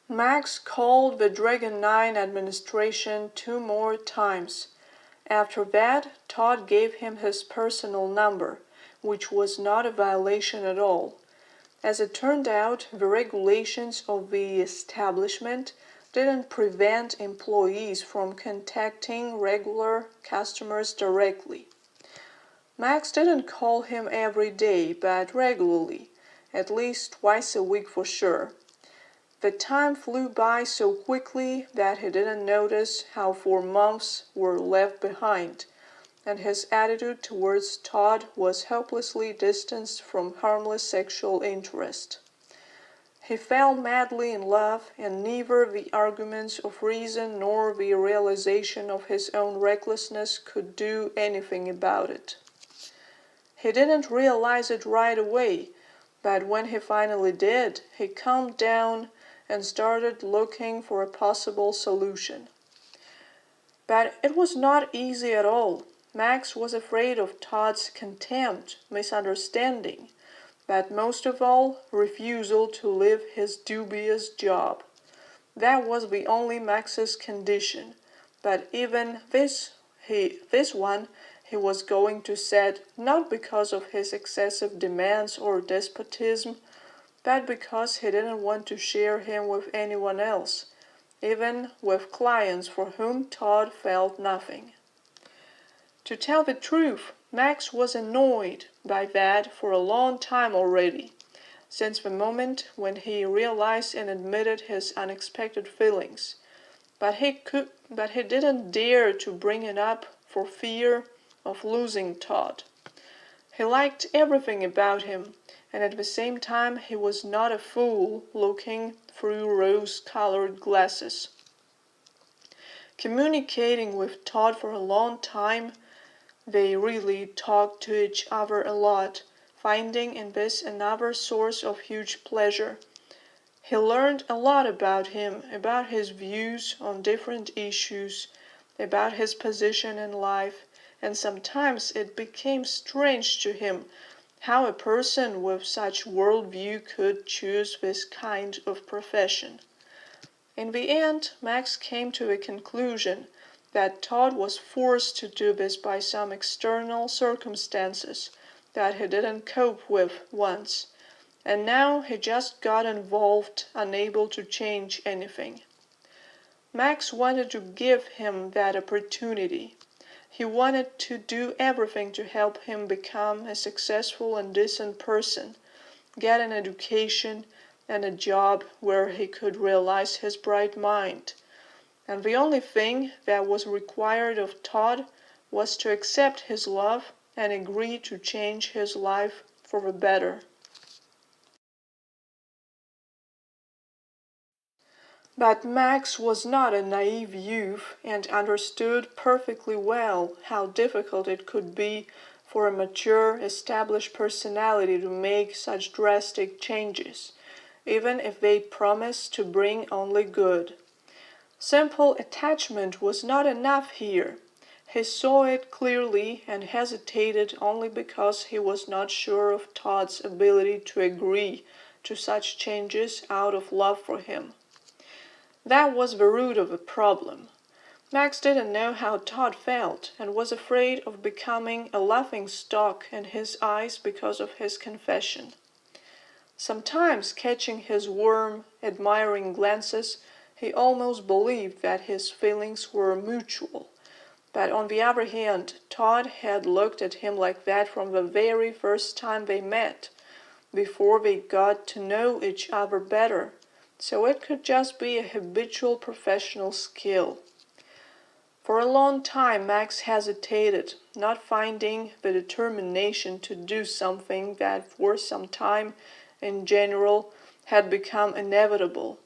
Max called the Dragon 9 administration 2 more times. After that, Todd gave him his personal number, which was not a violation at all. As it turned out, the regulations of the establishment didn't prevent employees from contacting regular customers directly. Max didn't call him every day, but regularly, at least twice a week for sure. The time flew by so quickly that he didn't notice how 4 months were left behind, and his attitude towards Todd was hopelessly distanced from harmless sexual interest. He fell madly in love, and neither the arguments of reason nor the realization of his own recklessness could do anything about it. He didn't realize it right away, but when he finally did, he calmed down and started looking for a possible solution. But it was not easy at all. Max was afraid of Todd's contempt, misunderstanding, but most of all, refusal to leave his dubious job. That was the only Max's condition, but even this one he was going to set, not because of his excessive demands or despotism, but because he didn't want to share him with anyone else, even with clients for whom Todd felt nothing. To tell the truth, Max was annoyed by that for a long time already, since the moment when he realized and admitted his unexpected feelings, but he didn't dare to bring it up for fear of losing Todd. He liked everything about him, and at the same time he was not a fool looking through rose-colored glasses. Communicating with Todd for a long time, they really talked to each other a lot, finding in this another source of huge pleasure. He learned a lot about him, about his views on different issues, about his position in life, and sometimes it became strange to him how a person with such worldview could choose this kind of profession. In the end, Max came to the conclusion that Todd was forced to do this by some external circumstances that he didn't cope with once, and now he just got involved, unable to change anything. Max wanted to give him that opportunity. He wanted to do everything to help him become a successful and decent person, get an education and a job where he could realize his bright mind. And the only thing that was required of Todd was to accept his love and agree to change his life for the better. But Max was not a naive youth and understood perfectly well how difficult it could be for a mature, established personality to make such drastic changes, even if they promised to bring only good. Simple attachment was not enough here. He saw it clearly and hesitated only because he was not sure of Todd's ability to agree to such changes out of love for him. That was the root of the problem. Max didn't know how Todd felt and was afraid of becoming a laughing-stock in his eyes because of his confession. Sometimes, catching his warm, admiring glances, he almost believed that his feelings were mutual. But on the other hand, Todd had looked at him like that from the very first time they met, before they got to know each other better. So it could just be a habitual professional skill. For a long time Max hesitated, not finding the determination to do something that for some time, in general, had become inevitable.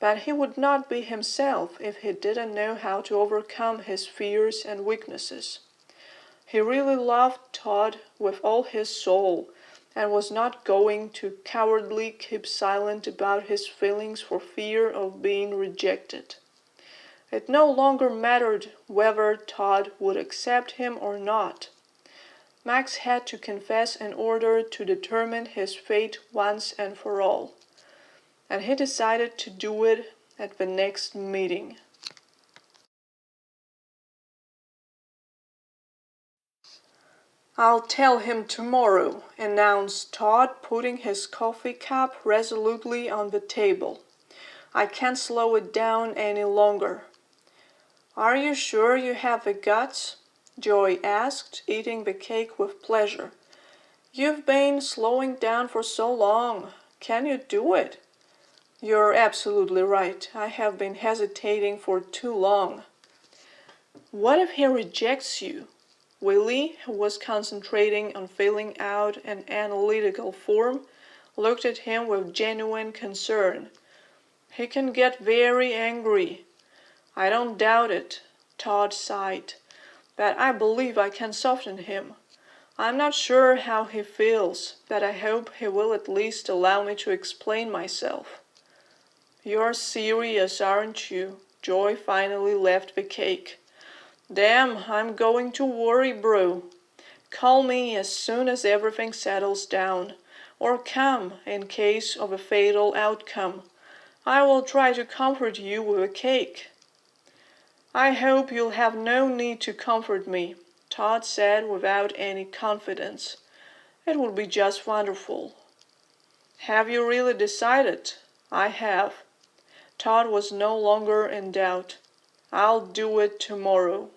But he would not be himself if he didn't know how to overcome his fears and weaknesses. He really loved Todd with all his soul, and was not going to cowardly keep silent about his feelings for fear of being rejected. It no longer mattered whether Todd would accept him or not. Max had to confess in order to determine his fate once and for all. And he decided to do it at the next meeting. "I'll tell him tomorrow," announced Todd, putting his coffee cup resolutely on the table. "I can't slow it down any longer." "Are you sure you have the guts?" Joy asked, eating the cake with pleasure. "You've been slowing down for so long. Can you do it?" "You're absolutely right. I have been hesitating for too long." "What if he rejects you?" Willie, who was concentrating on filling out an analytical form, looked at him with genuine concern. "He can get very angry." "I don't doubt it," Todd sighed, "but I believe I can soften him. I'm not sure how he feels, but I hope he will at least allow me to explain myself." "You're serious, aren't you?" Joy finally left the cake. "Damn, I'm going to worry, bro. Call me as soon as everything settles down, or come in case of a fatal outcome. I will try to comfort you with a cake." "I hope you'll have no need to comfort me," Todd said without any confidence. "It will be just wonderful." "Have you really decided?" "I have." Todd was no longer in doubt. "I'll do it tomorrow."